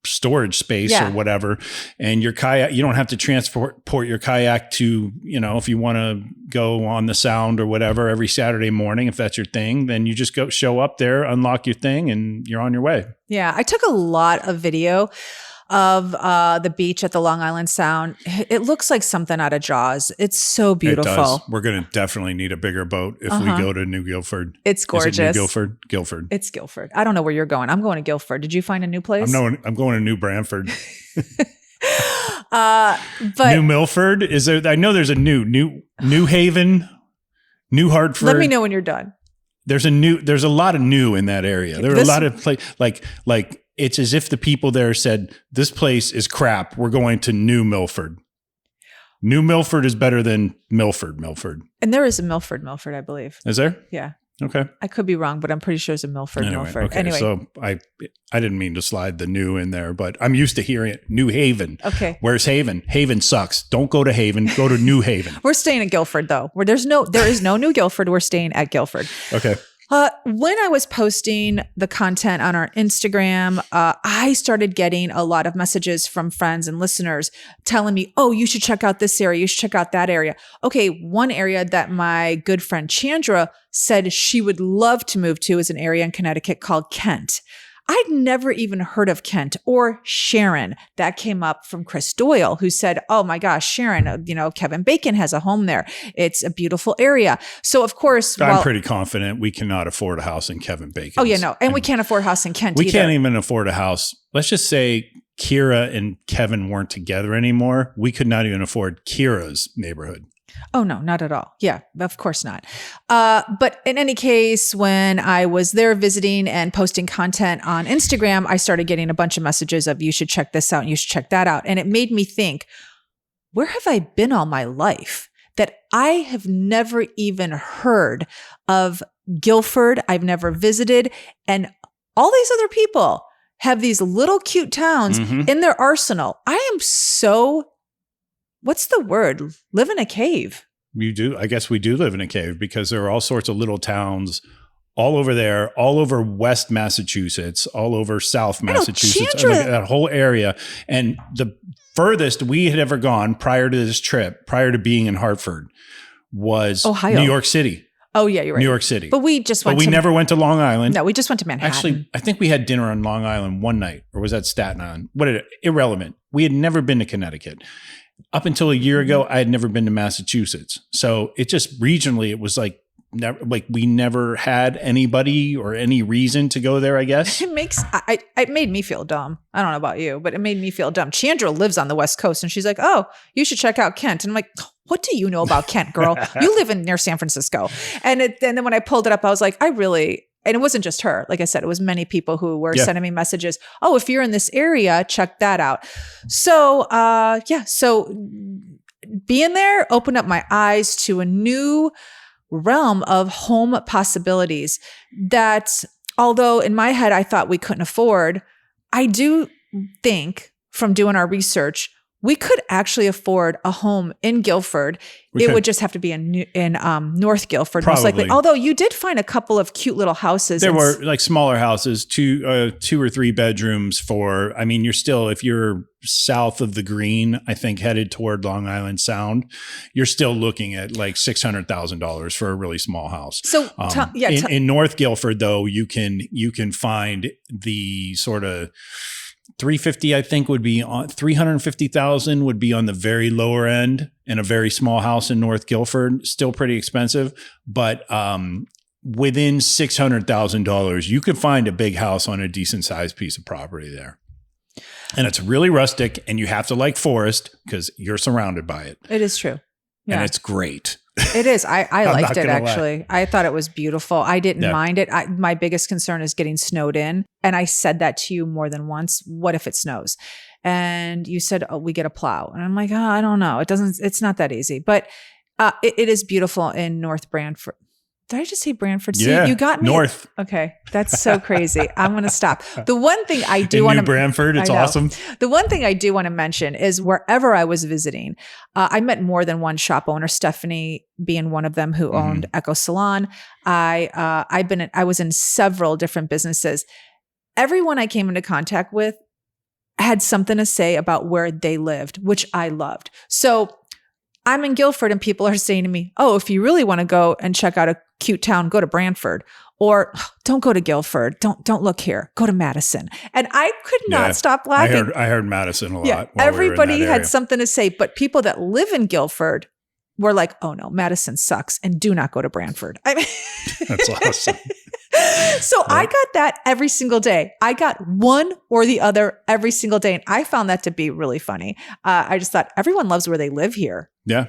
storage space or whatever. And your kayak, you don't have to transport your kayak to, if you want to go on the Sound or whatever every Saturday morning, if that's your thing, then you just show up there, unlock your thing and you're on your way. Yeah. I took a lot of video of the beach at the Long Island Sound. It looks like something out of Jaws. It's so beautiful. It does. We're going to definitely need a bigger boat if we go to New Guilford. It's gorgeous. Is it New Guilford? Guilford. It's Guilford. I don't know where you're going. I'm going to Guilford. Did you find a new place? I'm going to New Brantford. But New Milford? Is there? I know there's a New Haven, New Hartford. Let me know when you're done. There's a lot of new in that area. There are a lot of like it's as if the people there said, this place is crap. We're going to New Milford. New Milford is better than Milford. And there is a Milford, I believe. Is there? Yeah. Okay. I could be wrong, but I'm pretty sure it's a Milford. Okay. Anyway. So I didn't mean to slide the new in there, but I'm used to hearing it. New Haven. Okay. Where's Haven? Haven sucks. Don't go to Haven. Go to New Haven. We're staying at Guilford though, where there is no New Guilford. We're staying at Guilford. Okay. When I was posting the content on our Instagram, I started getting a lot of messages from friends and listeners telling me, oh, you should check out this area. You should check out that area. Okay. One area that my good friend Chandra said she would love to move to is an area in Connecticut called Kent. I'd never even heard of Kent or Sharon. That came up from Chris Doyle, who said, oh my gosh, Sharon, Kevin Bacon has a home there. It's a beautiful area. So of course, I'm pretty confident we cannot afford a house in Kevin Bacon. Oh yeah, no. And we can't afford a house in Kent either. We can't even afford a house. Let's just say Kira and Kevin weren't together anymore. We could not even afford Kira's neighborhood. Oh, no, not at all. Yeah, of course not. But in any case, when I was there visiting and posting content on Instagram, I started getting a bunch of messages of you should check this out and you should check that out. And it made me think, where have I been all my life that I have never even heard of Guilford? I've never visited. And all these other people have these little cute towns in their arsenal. I am so... What's the word? Live in a cave. You do. I guess we do live in a cave because there are all sorts of little towns all over there, all over West Massachusetts, all over South Massachusetts, like that whole area. And the furthest we had ever gone prior to this trip, prior to being in Hartford, was Ohio. New York City. Oh, yeah, you're right. New York City. But we just went But we never went to Long Island. No, we just went to Manhattan. Actually, I think we had dinner on Long Island one night, or was that Staten Island? Irrelevant. We had never been to Connecticut. Up until a year ago, I had never been to Massachusetts. So it just regionally, it was like we never had anybody or any reason to go there, I guess. It made me feel dumb. I don't know about you, but it made me feel dumb. Chandra lives on the West Coast and she's like, oh, you should check out Kent. And I'm like, what do you know about Kent, girl? You live near San Francisco. And then when I pulled it up, I was like, and it wasn't just her. Like I said, it was many people who were sending me messages. Oh, if you're in this area, check that out. So, so being there opened up my eyes to a new realm of home possibilities that, although in my head, I thought we couldn't afford, I do think from doing our research, we could actually afford a home in Guilford. It would just have to be in North Guilford, most likely. Although you did find a couple of cute little houses. There were like smaller houses, two or three bedrooms for, I mean, if you're south of the Green, I think headed toward Long Island Sound, you're still looking at like $600,000 for a really small house. So in North Guilford though, you can find the sort of 350, I think, would be on 350,000 would be on the very lower end, and a very small house in North Guilford, still pretty expensive. But within $600,000, you could find a big house on a decent sized piece of property there. And it's really rustic, and you have to like forest because you're surrounded by it. It is true. Yeah. And it's great. It is. I liked it, actually. I thought it was beautiful. I didn't mind it. My biggest concern is getting snowed in. And I said that to you more than once. What if it snows? And you said, oh, we get a plow. And I'm like, I don't know. It's not that easy. But it is beautiful in North Branford. Did I just say Branford? Yeah, See, you got me. North. Okay. That's so crazy. I'm going to stop. The one thing I do want to... New Branford, it's awesome. The one thing I do want to mention is wherever I was visiting, I met more than one shop owner, Stephanie being one of them who owned Echo Salon. I was in several different businesses. Everyone I came into contact with had something to say about where they lived, which I loved. So I'm in Guilford and people are saying to me, oh, if you really want to go and check out a cute town, go to Branford. Or don't go to Guilford. Don't look here. Go to Madison. And I could not stop laughing. I heard Madison a lot. Yeah, everybody had something to say, but people that live in Guilford were like, oh no, Madison sucks and do not go to Branford. I mean, that's awesome. So I got that every single day. I got one or the other every single day. And I found that to be really funny. I just thought everyone loves where they live here. Yeah.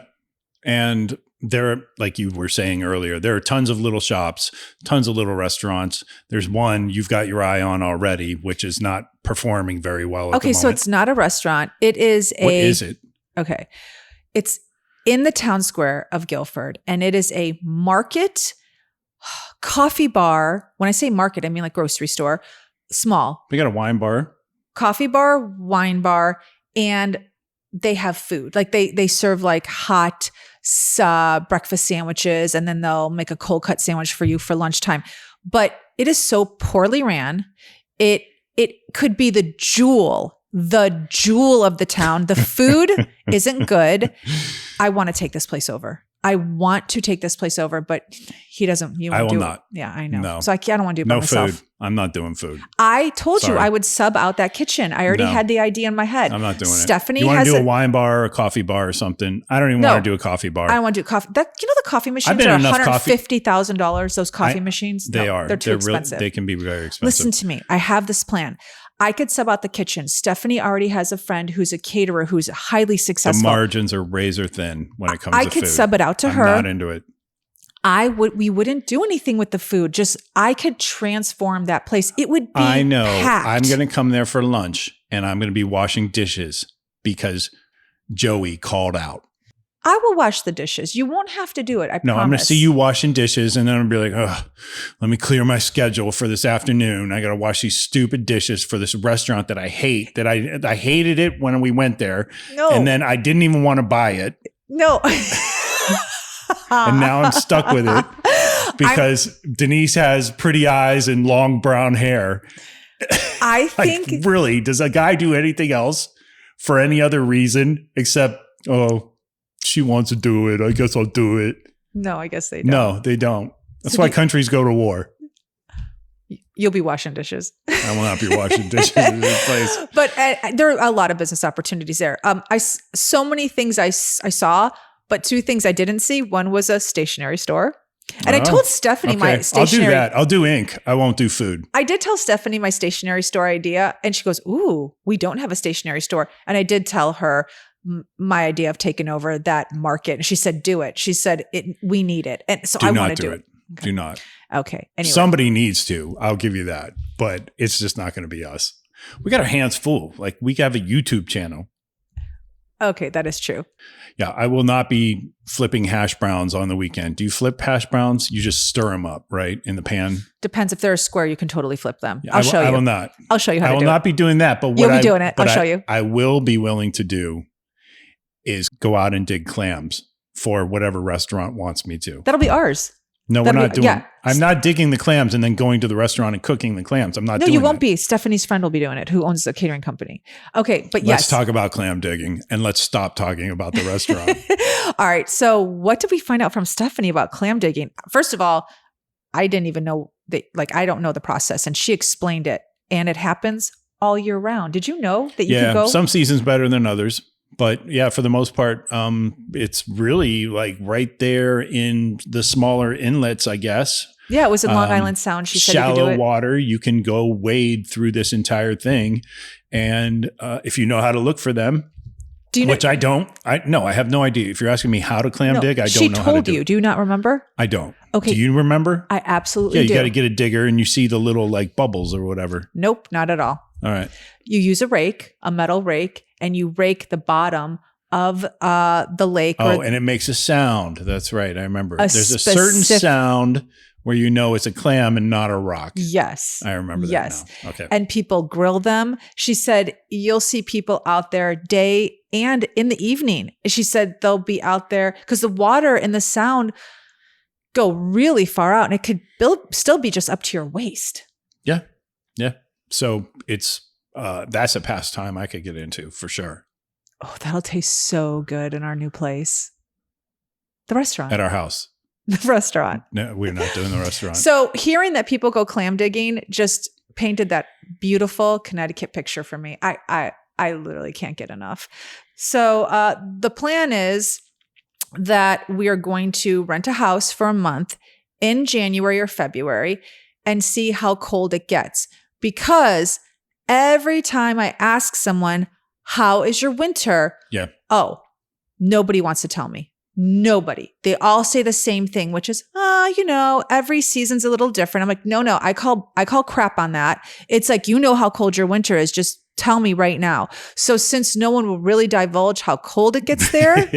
And there, like you were saying earlier, there are tons of little shops, tons of little restaurants. There's one you've got your eye on already, which is not performing very well at the moment. Okay, so it's not a restaurant. It is What is it? Okay. It's in the town square of Guilford, and it is a market, coffee bar. When I say market, I mean like grocery store, small. We got a wine bar. Coffee bar, wine bar, and they have food. Like they serve like hot breakfast sandwiches, and then they'll make a cold cut sandwich for you for lunchtime. But it is so poorly ran. It could be the jewel of the town. The food isn't good. I want to take this place over. I want to take this place over, but he doesn't. I will not. Yeah, I know. No. So I don't want to do it by myself. No food. I'm not doing food. I told you Sorry. I would sub out that kitchen. I already had the idea in my head. I'm not doing Stephanie it. You want to has do a wine bar or a coffee bar or something? I don't even want to do a coffee bar. I want to do coffee. The coffee machines been are enough $150,000. Those coffee machines. They No, are. They're too expensive. They can be very expensive. Listen to me. I have this plan. I could sub out the kitchen. Stephanie already has a friend who's a caterer who's highly successful. The margins are razor thin when it comes to food. I could sub it out to her. I'm not into it. We wouldn't do anything with the food. Just I could transform that place. It would be I know. packed. I'm going to come there for lunch and I'm going to be washing dishes because Joey called out. I will wash the dishes. You won't have to do it. I promise. I'm going to see you washing dishes and then I'm going to be like, oh, let me clear my schedule for this afternoon. I got to wash these stupid dishes for this restaurant that I hate, that I hated it when we went there. No. And then I didn't even want to buy it. No. And now I'm stuck with it because Denise has pretty eyes and long brown hair. I think like, really, does a guy do anything else for any other reason except, oh, she wants to do it. I guess I'll do it. No, I guess they don't. No, they don't. That's why countries go to war. You'll be washing dishes. I will not be washing dishes in this place. But there are a lot of business opportunities there. So many things I saw, but two things I didn't see. One was a stationery store. And I told Stephanie my stationery. I'll do that. I'll do ink. I won't do food. I did tell Stephanie my stationery store idea. And she goes, ooh, we don't have a stationery store. And I did tell her my idea of taking over that market. And she said, do it. She said, we need it. And so I want to do it. Okay. Do not. Okay. Anyway. Somebody needs to. I'll give you that. But it's just not going to be us. We got our hands full. Like we have a YouTube channel. Okay. That is true. Yeah. I will not be flipping hash browns on the weekend. Do you flip hash browns? You just stir them up, right? In the pan? Depends. If they're a square, you can totally flip them. Yeah, I'll show you. I will not. I'll show you how to do it. I will not be doing that. But you'll be doing it. I'll show you. I will be willing to do is go out and dig clams for whatever restaurant wants me to. That'll be ours. No, we're not doing it. I'm not digging the clams and then going to the restaurant and cooking the clams. I'm not doing that. No, you won't be. Stephanie's friend will be doing it, who owns a catering company. Okay, but yes. Let's talk about clam digging and let's stop talking about the restaurant. All right. So what did we find out from Stephanie about clam digging? First of all, I didn't even know I don't know the process, and she explained it, and it happens all year round. Did you know that you could go? Some seasons better than others. But yeah, for the most part, it's really like right there in the smaller inlets, I guess. Yeah, it was in Long Island Sound. She said you could do it. Shallow water, you can go wade through this entire thing. And if you know how to look for them, which I don't. I have no idea. If you're asking me how to clam dig, I don't know how to do it. She told you. Do you not remember? I don't. Okay. Do you remember? I absolutely do. Yeah, you got to get a digger and you see the little like bubbles or whatever. Nope, not at all. All right. You use a rake, a metal rake, and you rake the bottom of the lake. And it makes a sound. That's right. I remember. There's a certain sound where you know it's a clam and not a rock. Yes. I remember that now. Okay. And people grill them. She said, you'll see people out there day and in the evening. She said they'll be out there because the water and the sound go really far out and it could still be just up to your waist. Yeah. Yeah. So it's that's a pastime I could get into for sure. Oh, that'll taste so good in our new place. The restaurant. At our house. The restaurant. No, we're not doing the restaurant. So hearing that people go clam digging just painted that beautiful Connecticut picture for me. I literally can't get enough. So the plan is that we are going to rent a house for a month in January or February and see how cold it gets. Because every time I ask someone, how is your winter? Yeah. Oh, nobody wants to tell me. Nobody. They all say the same thing, which is, every season's a little different. I'm like, no, I call crap on that. It's like, how cold your winter is. Just Tell me right now. So since no one will really divulge how cold it gets there,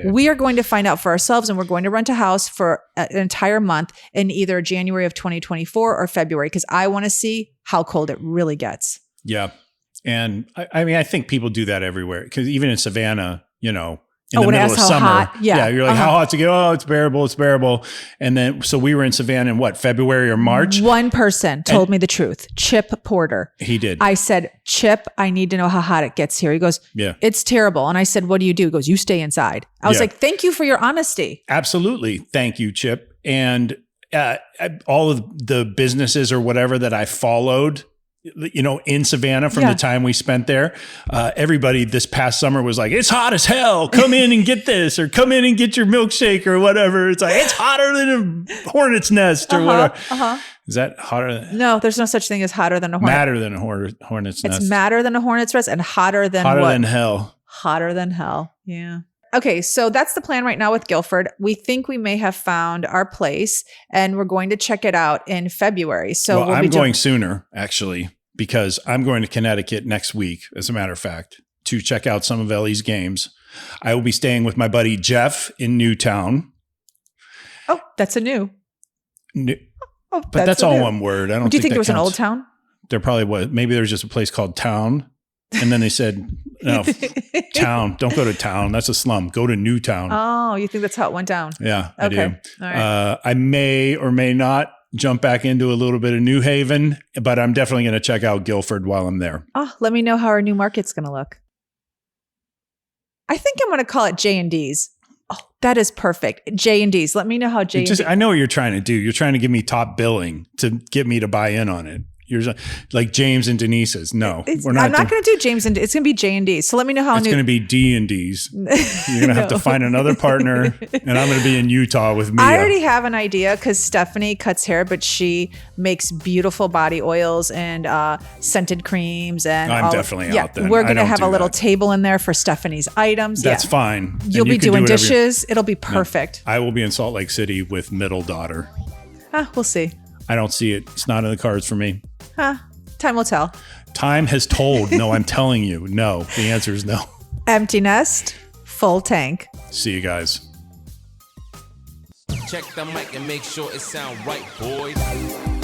we are going to find out for ourselves, and we're going to rent a house for an entire month in either January of 2024 or February, because I want to see how cold it really gets. Yeah. And I mean, I think people do that everywhere, because even in Savannah, in the when middle of how summer, hot? Yeah. you're like, how hot's it get? Oh, it's bearable. And then, so we were in Savannah in what, February or March? One person told me the truth. Chip Porter. He did. I said, Chip, I need to know how hot it gets here. He goes, it's terrible. And I said, what do you do? He goes, you stay inside. I was like, thank you for your honesty. Absolutely. Thank you, Chip. And all of the businesses or whatever that I followed, in Savannah from the time we spent there, everybody this past summer was like, it's hot as hell. Come in and get this, or come in and get your milkshake or whatever. It's like, it's hotter than a hornet's nest or whatever. Is that hotter? No, there's no such thing as hotter than a hornet. Madder than a hornet's nest. It's madder than a hornet's nest and hotter than hotter what? Than hell. Hotter than hell. Yeah. Okay, so that's the plan right now with Guilford. We think we may have found our place, and we're going to check it out in February. So I'm going sooner, actually, because I'm going to Connecticut next week, as a matter of fact, to check out some of Ellie's games. I will be staying with my buddy Jeff in Newtown. Oh, that's a new. But that's all one word. I don't. Do you think there was counts. an old town? There probably was. Maybe there was just a place called Town. And then they said, no, town, don't go to town. That's a slum. Go to Newtown. Oh, you think that's how it went down? Yeah, I do. All right. I may or may not jump back into a little bit of New Haven, but I'm definitely going to check out Guilford while I'm there. Oh, let me know how our new market's going to look. I think I'm going to call it J&D's. Oh, that is perfect. J&D's. Let me know how J&D. I know what you're trying to do. You're trying to give me top billing to get me to buy in on it. You're like James and Denise's. No, we're not. I'm not going to do James and it's going to be J&D's. So let me know how it's going to be D&D's. You're going to have to find another partner, and I'm going to be in Utah with Mia. I already have an idea because Stephanie cuts hair, but she makes beautiful body oils and scented creams. And I'm definitely out then. We're going to have a little table in there for Stephanie's items. That's fine. You'll be doing dishes. It'll be perfect. No, I will be in Salt Lake City with middle daughter. We'll see. I don't see it. It's not in the cards for me. Time will tell. Time has told. No, I'm telling you. No. The answer is no. Empty nest, full tank. See you guys. Check the mic and make sure it sound right, boys.